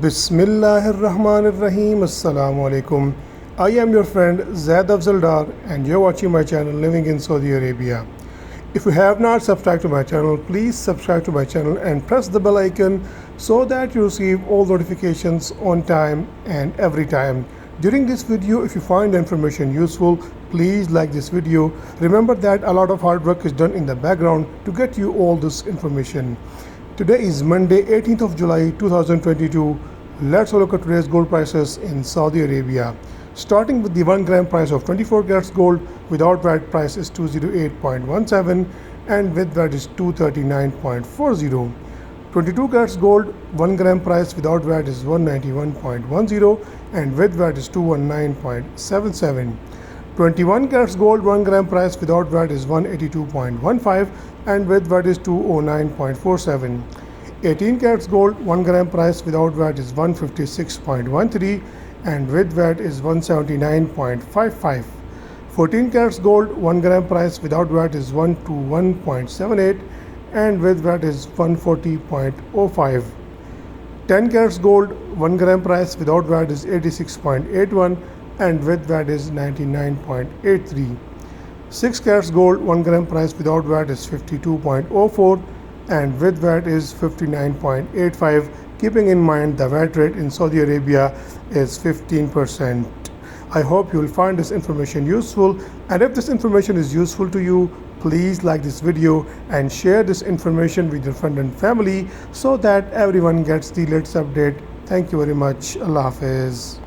Bismillahirrahmanirrahim. Assalamu alaikum. I am your friend Zaid Afzal Dar and you're watching my channel Living in Saudi Arabia. If you have not subscribed to my channel, please subscribe to my channel and press the bell icon so that you receive all notifications on time and every time. During this video, if you find the information useful, please like this video. Remember that a lot of hard work is done in the background to get you all this information. Today is Monday, 18th of July 2022. Let's look at today's gold prices in Saudi Arabia. Starting with the 1 gram price of 24 carats gold without VAT price is 208.17 and with VAT is 239.40. 22 carats gold 1 gram price without VAT is 191.10 and with VAT is 219.77. 21 carats gold 1 gram price without VAT is 182.15 and with VAT is 209.47. 18 carats gold 1 gram price without VAT is 156.13 and with VAT is 179.55. 14 carats gold 1 gram price without VAT is 121.78 and with VAT is 140.05. 10 carats gold 1 gram price without VAT is 86.81 and with VAT is 99.83. 6 carats gold 1 gram price without VAT is 52.04 and with VAT is 59.85. Keeping in mind the VAT rate in Saudi Arabia is 15%. I hope you will find this information useful, and if this information is useful to you, please like this video and share this information with your friend and family so that everyone gets the latest update. Thank you very much. Allah Hafiz.